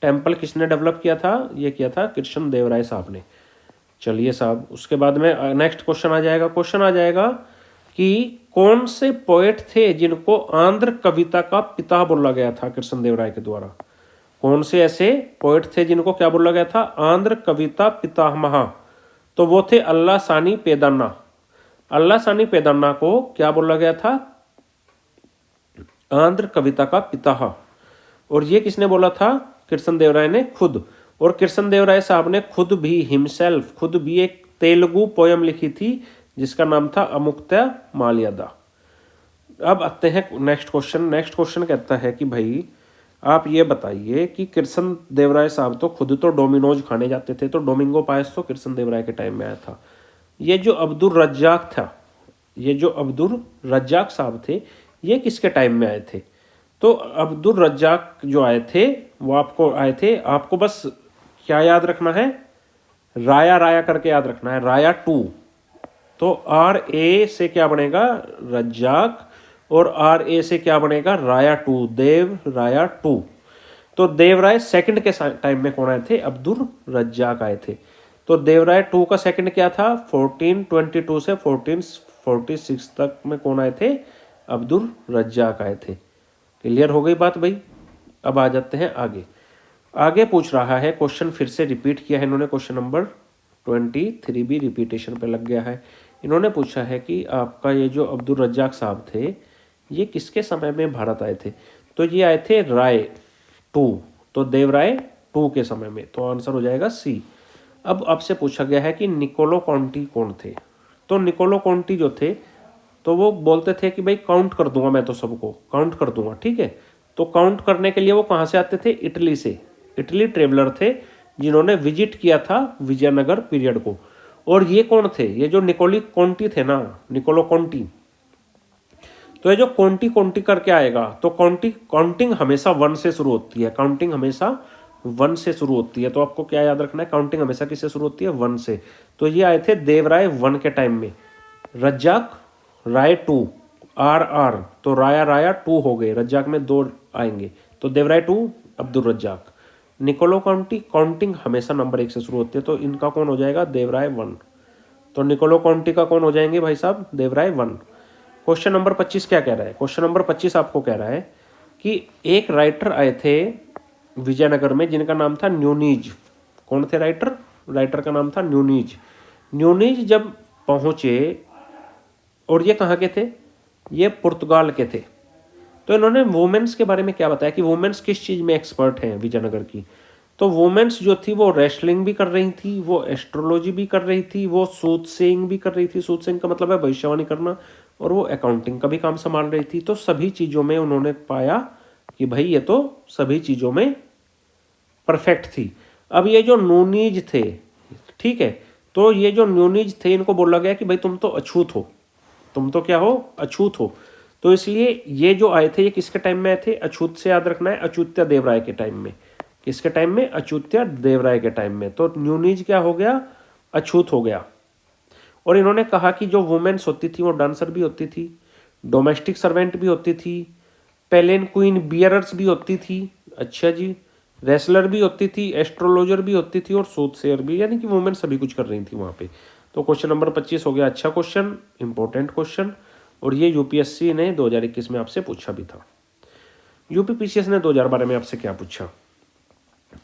टेम्पल किसने डेवलप किया था? ये किया था कृष्ण देव राय साहब ने। चलिए साहब, उसके बाद में नेक्स्ट क्वेश्चन आ जाएगा। क्वेश्चन आ जाएगा कि कौन से पोएट थे जिनको आंध्र कविता का पिता बोला गया था कृष्ण देव राय के द्वारा? कौन से ऐसे पोएट थे जिनको क्या बोला गया था? आंध्र कविता पितामह। तो वो थे अल्लाह सानी पेदन्ना। अल्लाह सानी पेदन्ना को क्या बोला गया था? आंध्र कविता का पिता। और ये किसने बोला था? कृष्ण देव राय ने खुद। और कृष्ण देव राय साहब ने खुद भी हिमसेल्फ, खुद भी एक तेलुगु पोयम लिखी थी जिसका नाम था अमुक्ता माल्यादा। अब आते हैं नेक्स्ट क्वेश्चन। नेक्स्ट क्वेश्चन कहता है कि भाई आप ये बताइए कि कृष्ण देव राय साहब तो खुद तो डोमिनोज खाने जाते थे, तो डोमिंगो पायस तो कृष्ण देव राय के टाइम में आया था। ये जो अब्दुल रज्जाक था, ये जो अब्दुल रज्जाक साहब थे, ये किसके टाइम में आए थे? तो अब्दुल रज्जाक जो आए थे वो आपको आए थे, आपको बस क्या याद रखना है? राया, राया करके याद रखना है, राया 2। तो आर ए से क्या बनेगा? रज्जाक, और आर ए से क्या बनेगा? राया 2, देव राया 2। तो देवराय सेकंड के टाइम में कौन आए थे? अब्दुल रज्जाक आए थे। तो देवराय 2 का सेकंड क्या था? 1422 से 1446 तक में कौन आए थे? अब्दुल रज्जाक आए थे। क्लियर हो गई बात भाई? अब आ जाते हैं आगे। आगे पूछ रहा है, क्वेश्चन फिर से रिपीट किया है इन्होंने, क्वेश्चन नंबर 23 भी रिपीटेशन पे लग गया है। इन्होंने पूछा है कि आपका ये जो अब्दुल रज्जाक साहब थे ये किसके समय में भारत आए थे? तो ये आए थे राय 2, तो देवराय 2 के समय में। तो आंसर हो जाएगा सी। अब आपसे पूछा गया है कि निकोलो कॉन्टी कौन थे? तो निकोलो कॉन्टी जो थे तो वो बोलते थे कि भाई काउंट कर दूंगा, मैं तो सबको काउंट कर दूंगा। ठीक है, तो काउंट करने के लिए वो कहाँ से आते थे? इटली से। इटली ट्रेवलर थे जिन्होंने विजिट किया था विजयनगर पीरियड को। और ये कौन थे? ये जो निकोली कॉन्टी थे ना, निकोलो कॉन्टी, तो ये जो कॉन्टी कॉन्टी करके आएगा, तो काउंटिंग हमेशा 1 से शुरू होती है, काउंटिंग हमेशा 1 से शुरू होती है। तो आपको क्या याद रखना है, काउंटिंग हमेशा किससे शुरू होती है, 1 से। तो ये आए थे देवराय 1 के टाइम में। रज्जाक राय 2, RR, तो राया राया 2 हो गए, रज्जाक में 2 आएंगे, तो देवराय 2, अब्दुल रज्जाक। निकोलो काउंटिंग हमेशा नंबर 1 से शुरू होती है, तो इनका कौन हो जाएगा, देवराय 1। तो निकोलो काउंटी का कौन हो जाएंगे भाई साहब, देवराय 1। क्वेश्चन नंबर 25 क्या कह रहा है, क्वेश्चन नंबर 25 आपको कह रहा है कि एक राइटर आए थे विजयनगर में जिनका नाम था न्यूनीज। कौन थे राइटर, राइटर का नाम था न्यूनीज। न्यूनीज जब पहुंचे, और ये कहाँ के थे, ये पुर्तगाल के थे। तो इन्होंने वुमेन्स के बारे में क्या बताया कि वुमेन्स किस चीज़ में एक्सपर्ट हैं विजयनगर की। तो वुमेन्स जो थी वो रेसलिंग भी कर रही थी, वो एस्ट्रोलॉजी भी कर रही थी, वो सूद सेइंग भी कर रही थी। सूद सेइंग का मतलब है भविष्यवाणी करना, और वो अकाउंटिंग का भी काम संभाल रही थी। तो सभी चीज़ों में उन्होंने पाया कि भाई ये तो सभी चीज़ों में परफेक्ट थी। अब ये जो न्यूनीज थे, ठीक है, तो ये जो न्यूनीज थे इनको बोला गया कि भाई तुम तो अछूत हो, तुम तो क्या हो, अछूत हो। तो इसलिए ये जो आए थे ये किसके टाइम में आए थे, अछूत से याद रखना है, अच्युत्य देवराय के टाइम में। किसके टाइम में, अच्युत्य देवराय के टाइम में। तो न्यूनीज क्या हो गया, अछूत हो गया। और इन्होंने कहा कि जो वुमेन्स होती थी वो डांसर भी होती थी, डोमेस्टिक सर्वेंट भी होती थी, पेलेन क्वीन बियरर्स भी होती थी, अच्छा जी, रेसलर भी होती थी, एस्ट्रोलॉजर भी होती थी, और सूदसेयर भी, यानी कि वुमेन सभी कुछ कर रही थी वहाँ पे। तो क्वेश्चन नंबर 25 हो गया अच्छा क्वेश्चन, इंपॉर्टेंट क्वेश्चन, और ये यूपीएससी ने 2021 में आपसे पूछा भी था। यूपी पीसीएस ने 2012 में आपसे क्या पूछा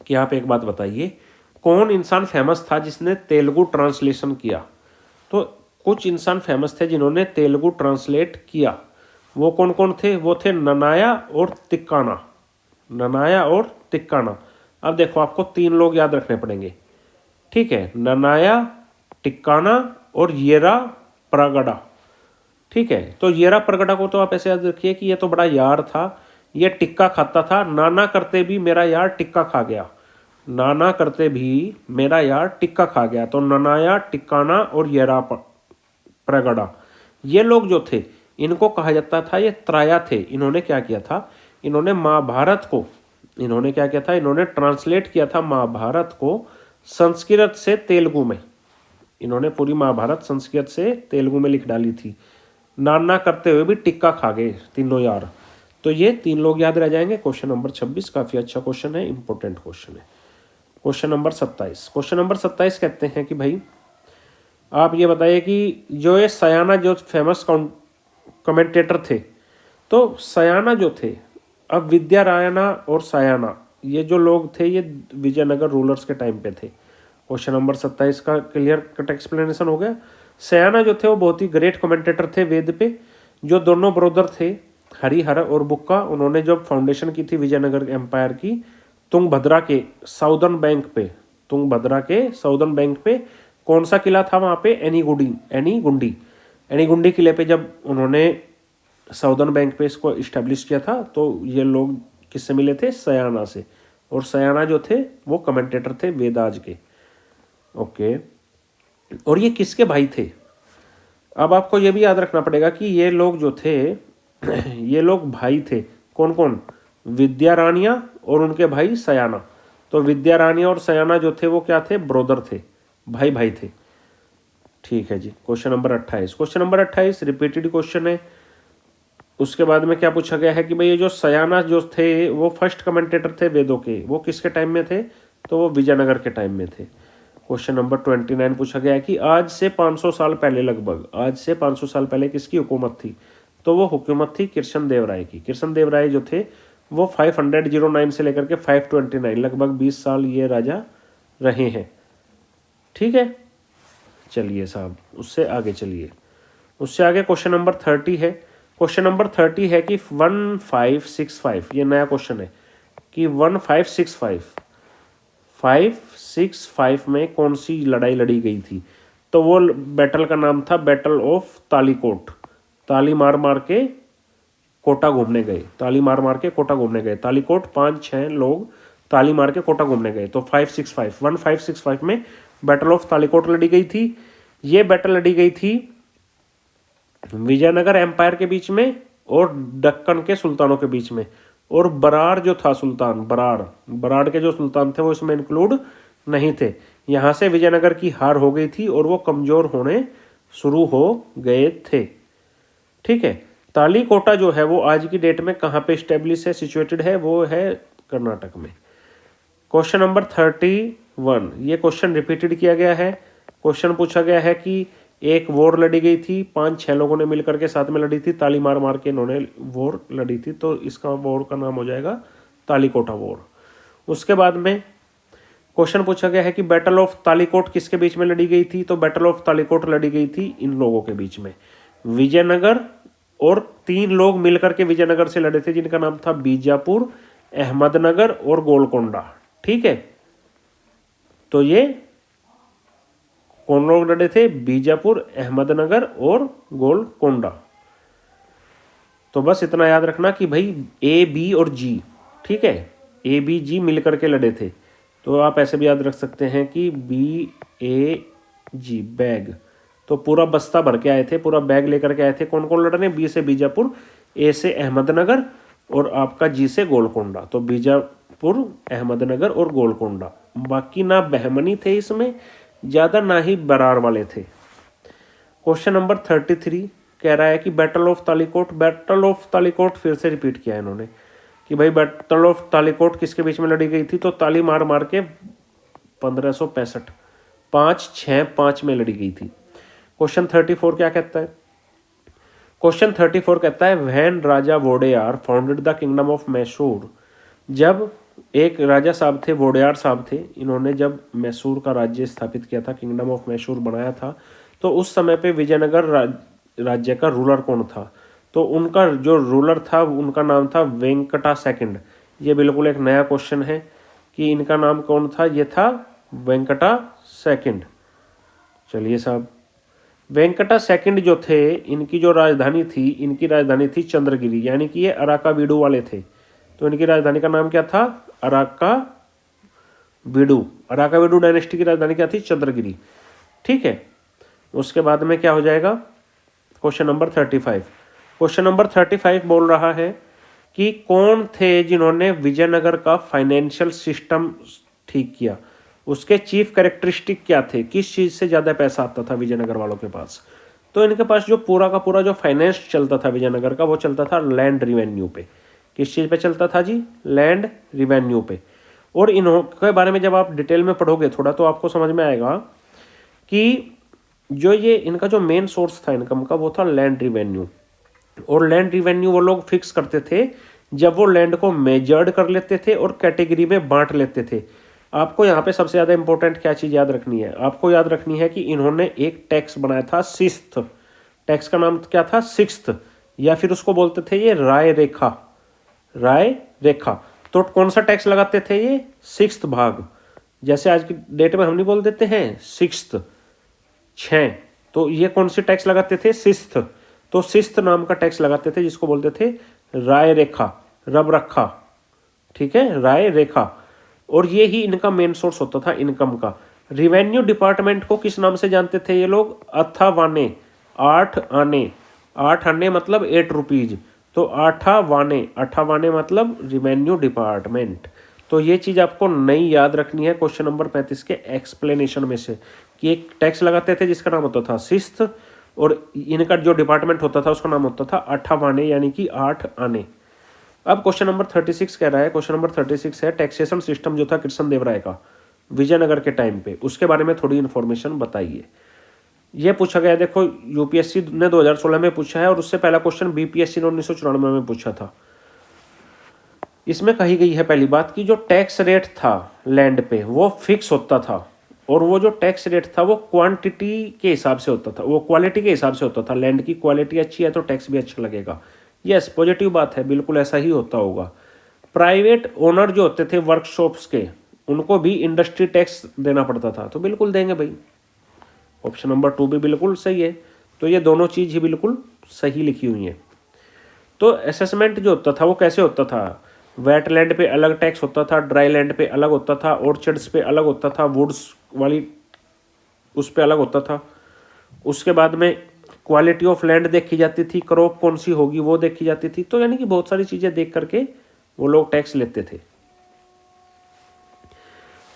कि आप एक बात बताइए, कौन इंसान फेमस था जिसने तेलुगु ट्रांसलेशन किया। तो कुछ इंसान फेमस थे जिन्होंने तेलुगु ट्रांसलेट किया। वो कौन कौन थे, वो थे ननाया और तिक्काना, ननाया और तिक्काना। अब देखो आपको 3 लोग याद रखने पड़ेंगे, ठीक है, ननाया, टिक्काना और येरा प्रगड़ा, ठीक है। तो येरा प्रगड़ा को तो आप ऐसे याद रखिए कि ये तो बड़ा यार था, ये टिक्का खाता था, नाना करते भी मेरा यार टिक्का खा गया, नाना करते भी मेरा यार टिक्का खा गया। तो ननाया, टिक्काना और येरा प्रगड़ा, ये लोग जो थे इनको कहा जाता था ये त्राया थे। इन्होंने क्या किया था, इन्होंने महाभारत को, इन्होंने क्या किया था, इन्होंने ट्रांसलेट किया था महाभारत को संस्कृत से तेलुगु में। इन्होंने पूरी महाभारत संस्कृत से तेलुगु में लिख डाली थी। नाना करते हुए भी टिक्का खा गए तीनों यार। तो ये 3 लोग याद रह जाएंगे। क्वेश्चन नंबर 26 काफ़ी अच्छा क्वेश्चन है, इंपॉर्टेंट क्वेश्चन है। क्वेश्चन नंबर 27, क्वेश्चन नंबर 27 कहते हैं कि भाई आप ये बताइए कि जो ये सयाना जो फेमस कमेंटेटर थे, तो सयाना जो थे, अब विद्या रायना और सयाना ये जो लोग थे ये विजयनगर रूलर्स के टाइम पे थे। क्वेश्चन नंबर 27 का क्लियर कट एक्सप्लेनेशन हो गया। सयाना जो थे वो बहुत ही ग्रेट कमेंटेटर थे वेद पे। जो दोनों ब्रदर थे हरिहर और बुक्का, उन्होंने जब फाउंडेशन की थी विजयनगर एम्पायर की तुंगभद्रा के साउदर्न बैंक पे, तुंगभद्रा के साउदर्न बैंक पे कौन सा किला था वहाँ पे, एनीगुंडी किले पे जब उन्होंने साउदर्न बैंक पे इसको इस्टेब्लिश किया था, तो ये लोग किससे मिले थे, सयाना से। और सयाना जो थे वो कमेंटेटर थे वेदाज के, ओके। और ये किसके भाई थे, अब आपको ये भी याद रखना पड़ेगा कि ये लोग जो थे ये लोग भाई थे, कौन कौन, विद्या रानिया और उनके भाई सयाना। तो विद्या रानिया और सयाना जो थे वो क्या थे, ब्रोदर थे, भाई भाई थे, ठीक है जी। Question number 28, question number 28 repeated question है। उसके बाद में क्या पूछा गया है कि भाई ये जो सयाना जो थे वो फर्स्ट कमेंटेटर थे वेदों के, वो किसके टाइम में थे, तो वो विजयनगर के टाइम में थे। क्वेश्चन नंबर 29 पूछा गया है कि आज से 500 साल पहले, लगभग आज से 500 साल पहले किसकी हुकूमत थी, तो वो हुकूमत थी कृष्ण देव राय की। कृष्ण देव राय जो थे वो 509 से लेकर के 529, लगभग 20 साल ये राजा रहे हैं, ठीक है। चलिए साहब उससे आगे चलिए, उससे आगे क्वेश्चन नंबर 30 है। क्वेश्चन नंबर 30 है कि 1565, ये नया क्वेश्चन है कि 1565 में कौन सी लड़ाई लड़ी गई थी, तो वो बैटल का नाम था बैटल ऑफ तालीकोट। ताली मार मार के कोटा घूमने गए, ताली मार मार के कोटा घूमने गए, तालीकोट 5-6 लोग ताली मार के कोटा घूमने गए। तो 1565 में बैटल ऑफ तालीकोट लड़ी गई थी। ये बैटल लड़ी गई थी विजयनगर एम्पायर के बीच में और दक्कन के सुल्तानों के बीच में। और बरार जो था सुल्तान, बराड़ के जो सुल्तान थे वो इसमें इंक्लूड नहीं थे। यहाँ से विजयनगर की हार हो गई थी और वो कमजोर होने शुरू हो गए थे। ठीक है, तालीकोटा जो है वो आज की डेट में कहाँ पे स्टेब्लिश है, सिचुएटेड है, वो है कर्नाटक में। क्वेश्चन नंबर 31, ये क्वेश्चन रिपीटेड किया गया है। क्वेश्चन पूछा गया है कि एक वॉर लड़ी गई थी, 5-6 लोगों ने मिलकर के साथ में लड़ी थी, ताली मार मार के इन्होंने वॉर लड़ी थी, तो इसका वॉर का नाम हो जाएगा तालीकोटा वॉर। उसके बाद में क्वेश्चन पूछा गया है कि बैटल ऑफ तालीकोट किसके बीच में लड़ी गई थी, तो बैटल ऑफ तालीकोट लड़ी गई थी इन लोगों के बीच में, विजयनगर और 3 लोग मिलकर के विजयनगर से लड़े थे जिनका नाम था बीजापुर, अहमदनगर और गोलकोंडा। ठीक है, तो ये कौन लोग लड़े थे, बीजापुर, अहमदनगर और गोलकोंडा। तो बस इतना याद रखना कि भाई ए बी और जी, ठीक है, ए बी जी मिलकर के लड़े थे। तो आप ऐसे भी याद रख सकते हैं कि बी ए जी बैग, तो पूरा बस्ता भर के आए थे, पूरा बैग लेकर के आए थे। कौन कौन लड़ रहे हैं, बी से बीजापुर, ए से अहमदनगर और आपका जी से गोलकोंडा। तो बीजापुर, अहमदनगर और गोलकोंडा। बाकी ना बहमनी थे इसमें ज़्यादा, ना ही बरार वाले थे। क्वेश्चन नंबर 33 कह रहा है कि battle of Talikota, battle of Talikota फिर से रिपीट किया है इन्होंने कि भाई बैटल ऑफ तालीकोट किसके बीच में लड़ी गई थी, तो ताली मार मार के 1565 5-6-5 में लड़ी गई थी। क्वेश्चन 34 क्या कहता है, क्वेश्चन 34 कहता है when Raja Wodeyar founded the kingdom of Mysore, जब एक राजा साहब थे, वोडेयार साहब थे, इन्होंने जब मैसूर का राज्य स्थापित किया था, किंगडम ऑफ मैसूर बनाया था, तो उस समय पे विजयनगर राज्य का रूलर कौन था, तो उनका जो रूलर था उनका नाम था वेंकटा सेकंड। ये बिल्कुल एक नया क्वेश्चन है कि इनका नाम कौन था, ये था वेंकटा सेकंड। चलिए साहब, वेंकटा सेकंड जो थे, इनकी जो राजधानी थी, इनकी राजधानी थी चंद्रगिरी, यानी कि ये अराकावीडू वाले थे। तो इनकी राजधानी का नाम क्या था, अराकावीडू। अराकावीडू डायनेस्टी की राजधानी क्या थी, चंद्रगिरी। ठीक है, उसके बाद में क्या हो जाएगा, क्वेश्चन नंबर 35। क्वेश्चन नंबर 35 बोल रहा है कि कौन थे जिन्होंने विजयनगर का फाइनेंशियल सिस्टम ठीक किया, उसके चीफ कैरेक्टरिस्टिक क्या थे, किस चीज़ से ज़्यादा पैसा आता था विजयनगर वालों के पास। तो इनके पास जो पूरा का पूरा जो फाइनेंस चलता था विजयनगर का, वो चलता था लैंड रिवेन्यू पे। किस चीज़ पे चलता था जी, लैंड रिवेन्यू पे। और इनके बारे में जब आप डिटेल में पढ़ोगे थोड़ा, तो आपको समझ में आएगा कि जो ये इनका जो मेन सोर्स था इनकम का, वो था लैंड रिवेन्यू। और लैंड रिवेन्यू वो लोग फिक्स करते थे जब वो लैंड को मेजर्ड कर लेते थे और कैटेगरी में बांट लेते थे। आपको यहाँ पे सबसे ज़्यादा इंपॉर्टेंट क्या चीज़ याद रखनी है, आपको याद रखनी है कि इन्होंने एक टैक्स बनाया था, 6th टैक्स का नाम क्या था, 6th, या फिर उसको बोलते थे ये राय रेखा, राय रेखा। तो कौन सा टैक्स लगाते थे ये, 6th भाग। जैसे आज की डेट में हम नहीं बोल देते हैं 6th 6, तो ये कौन सी टैक्स लगाते थे, 6th। तो 6th नाम का टैक्स लगाते थे जिसको बोलते थे राय रेखा, रब रखा, ठीक है, राय रेखा। और ये ही इनका मेन सोर्स होता था इनकम का। रिवेन्यू डिपार्टमेंट को किस नाम से जानते थे ये लोग, अथावाने, 8 आने, 8 आने मतलब 8 रुपीज, तो अठावाने, अठावाने मतलब रिवेन्यू डिपार्टमेंट। तो ये चीज़ आपको नई याद रखनी है क्वेश्चन नंबर 35 के एक्सप्लेनेशन में से, कि एक टैक्स लगाते थे जिसका नाम होता था 6th, और इनका जो डिपार्टमेंट होता था उसका नाम होता था अठावाने, यानी कि 8 आने। अब क्वेश्चन नंबर 36 कह रहा है, क्वेश्चन नंबर 36 है टैक्सेशन सिस्टम जो था कृष्णदेवराय का विजयनगर के टाइम पे, उसके बारे में थोड़ी इन्फॉर्मेशन बताइए। ये पूछा गया, देखो यूपीएससी ने 2016 में पूछा है, और उससे पहला क्वेश्चन बीपीएससी ने 1994 में पूछा था। इसमें कही गई है पहली बात कि जो टैक्स रेट था लैंड पे वो फिक्स होता था, और वो जो टैक्स रेट था वो क्वांटिटी के हिसाब से होता था, वो क्वालिटी के हिसाब से होता था। लैंड की क्वालिटी अच्छी है तो टैक्स भी अच्छा लगेगा। यस, पॉजिटिव बात है, बिल्कुल ऐसा ही होता होगा। प्राइवेट ओनर जो होते थे वर्कशॉप्स के, उनको भी इंडस्ट्री टैक्स देना पड़ता था, तो बिल्कुल देंगे भाई। ऑप्शन नंबर 2 भी बिल्कुल सही है। तो ये दोनों चीज़ ही बिल्कुल सही लिखी हुई हैं। तो असेसमेंट जो होता था वो कैसे होता था, वेट लैंड पे अलग टैक्स होता था, ड्राई लैंड पे अलग होता था, ऑर्चर्ड्स पे अलग होता था, वुड्स वाली उस पे अलग होता था। उसके बाद में क्वालिटी ऑफ लैंड देखी जाती थी, क्रॉप कौन सी होगी वो देखी जाती थी। तो यानी कि बहुत सारी चीज़ें देख करके वो लोग टैक्स लेते थे।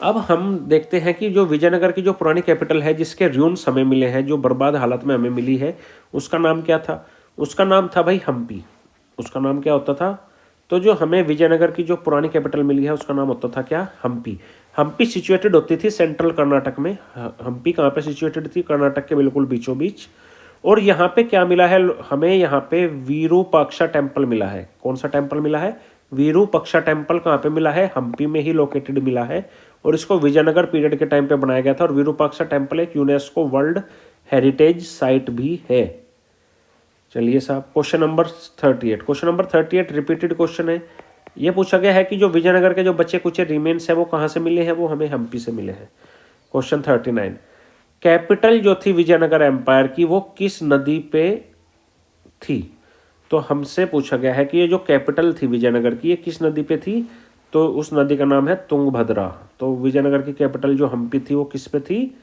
अब हम देखते हैं कि जो विजयनगर की जो पुरानी कैपिटल है, जिसके र्यून्स हमें मिले हैं, जो बर्बाद हालत में हमें मिली है, उसका नाम क्या था? उसका नाम था भाई हम्पी। उसका नाम क्या होता था? तो जो हमें विजयनगर की जो पुरानी कैपिटल मिली है उसका नाम होता था क्या? हम्पी। हम्पी सिचुएटेड होती थी सेंट्रल कर्नाटक में। हम्पी कहाँ पे सिचुएटेड थी? कर्नाटक के बिल्कुल बीचों बीच। और यहाँ पे क्या मिला है हमें? यहाँ पे विरूपाक्षा टेम्पल मिला है। कौन सा टेम्पल मिला है? विरूपाक्षा टेम्पल कहाँ पे मिला है? हम्पी में ही लोकेटेड मिला है। और इसको विजयनगर पीरियड के टाइम पे बनाया गया था। और विरूपाक्षा टेम्पल एक यूनेस्को वर्ल्ड हेरिटेज साइट भी है। चलिए साहब, question number 38। Question number 38 repeated question है। ये पूछा गया है कि जो विजयनगर के जो बचे कुछ रिमेन्स है वो कहाँ से मिले हैं? वो हमें हम्पी से मिले हैं। क्वेश्चन 39, कैपिटल जो थी विजयनगर एम्पायर की वो किस नदी पे थी? तो हमसे पूछा गया है कि ये जो कैपिटल थी विजयनगर की ये किस नदी पे थी? तो उस नदी का नाम है तुंगभद्रा। तो विजयनगर की कैपिटल जो हम्पी थी वो किस पे थी?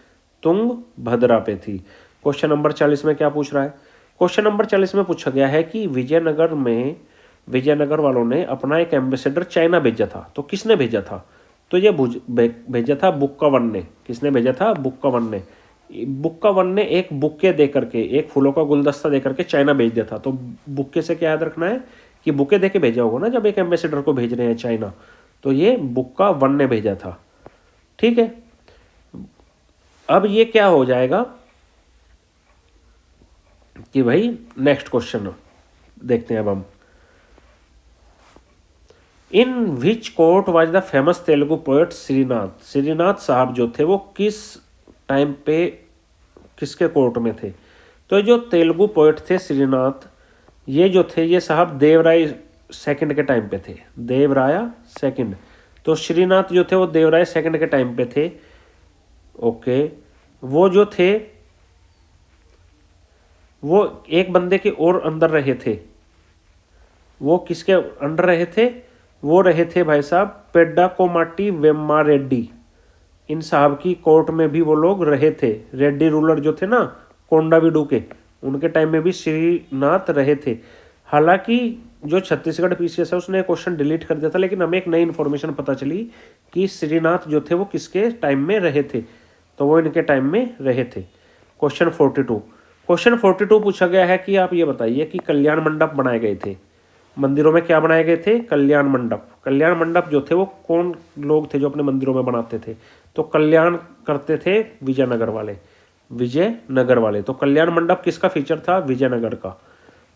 तुंगभद्रा पे थी। क्वेश्चन नंबर 40 में क्या पूछ रहा है? क्वेश्चन नंबर 40 में पूछा गया है कि विजयनगर वालों ने अपना एक एम्बेसडर चाइना भेजा था। तो किसने भेजा था? तो ये भेजा था बुक्का वन ने। किसने भेजा था? बुक्का वन ने। बुक्का वन ने एक बुक्के दे करके, एक फूलों का गुलदस्ता दे करके चाइना भेज दिया था। तो बुक्के से क्या याद रखना है कि बुक्के दे के भेजा होगा ना जब एक एम्बेसडर को भेज रहे हैं चाइना। तो ये बुक्का वन ने भेजा था। ठीक है, अब ये क्या हो जाएगा कि भाई नेक्स्ट क्वेश्चन देखते हैं अब हम। In which court was the famous Telugu poet Srinath? Srinath साहब जो थे वो किस टाइम पे किसके कोर्ट में थे? तो जो तेलुगु पोएट थे श्रीनाथ, ये जो थे ये साहब देवराय सेकंड के टाइम पे थे। देवराय सेकंड। तो श्रीनाथ जो थे वो देवराय सेकंड के टाइम पे थे। ओके, वो जो थे वो एक बंदे के और अंदर रहे थे। वो किसके अंडर रहे थे? वो रहे थे भाई साहब पेड्डा कोमाटी वेम्मा रेड्डी। इन साहब की कोर्ट में भी वो लोग रहे थे। रेड्डी रूलर जो थे ना कोंडावीडू के, उनके टाइम में भी श्रीनाथ रहे थे। हालांकि जो छत्तीसगढ़ पीसीएस है उसने क्वेश्चन डिलीट कर दिया था, लेकिन हमें एक नई इन्फॉर्मेशन पता चली कि श्रीनाथ जो थे वो किसके टाइम में रहे थे? तो वो इनके टाइम में रहे थे। क्वेश्चन 42। क्वेश्चन 42 पूछा गया है कि आप ये बताइए कि कल्याण मंडप बनाए गए थे। मंदिरों में क्या बनाए गए थे? कल्याण मंडप। कल्याण मंडप जो थे वो कौन लोग थे जो अपने मंदिरों में बनाते थे? तो कल्याण करते थे विजयनगर वाले। विजयनगर वाले। तो कल्याण मंडप किसका फीचर था? विजयनगर का।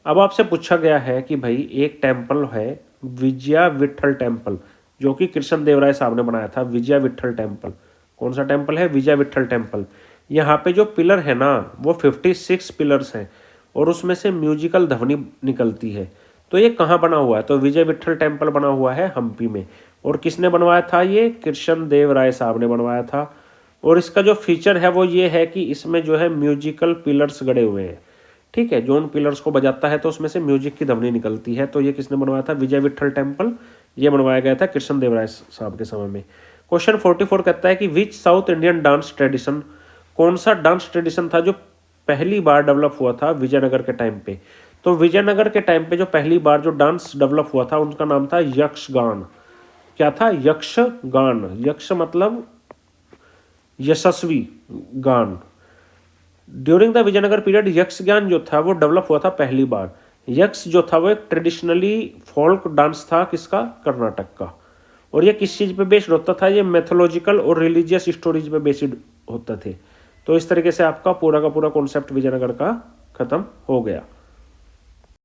अब आपसे पूछा गया है कि भाई एक टेम्पल है विजया विठल टेम्पल, जो कि कृष्ण देवराय साहब ने बनाया था। विजया विठल टेम्पल। कौन सा टेम्पल है? विजय विठल टेम्पल। यहाँ पे जो पिलर है ना वो 56 पिलर्स हैं और उसमें से म्यूजिकल ध्वनि निकलती है। तो ये कहाँ बना हुआ है? तो विजय विठल टेम्पल बना हुआ है हम्पी में। और किसने बनवाया था? ये कृष्ण देव राय साहब ने बनवाया था। और इसका जो फीचर है वो ये है कि इसमें जो है म्यूजिकल पिलर्स गड़े हुए हैं। ठीक है, जो उन पिलर्स को बजाता है तो उसमें से म्यूजिक की ध्वनि निकलती है। तो ये किसने बनवाया था? विजय विठल टेम्पल। ये बनवाया गया था कृष्ण देव राय साहब के समय में। क्वेश्चन 44 कहता है कि विच साउथ इंडियन डांस ट्रेडिशन, कौन सा डांस ट्रेडिशन था जो पहली बार डेवलप हुआ था विजयनगर के टाइम पे? तो विजयनगर के टाइम पे जो पहली बार जो डांस डेवलप हुआ था उनका नाम था यक्षगान। क्या था? यक्षगान। यक्ष मतलब यशस्वी, गान। During the Vijayanagar period Yakshagana जो था वो डेवलप हुआ था पहली बार। यक्ष जो था वो एक ट्रेडिशनली फोल्क डांस था। किसका? कर्नाटक का। और ये किस चीज़ पे बेस्ड होता था? ये मैथोलॉजिकल और रिलीजियस स्टोरीज पे बेस्ड होते थे। तो इस तरीके से आपका पूरा का पूरा कॉन्सेप्ट विजयनगर का खत्म हो गया।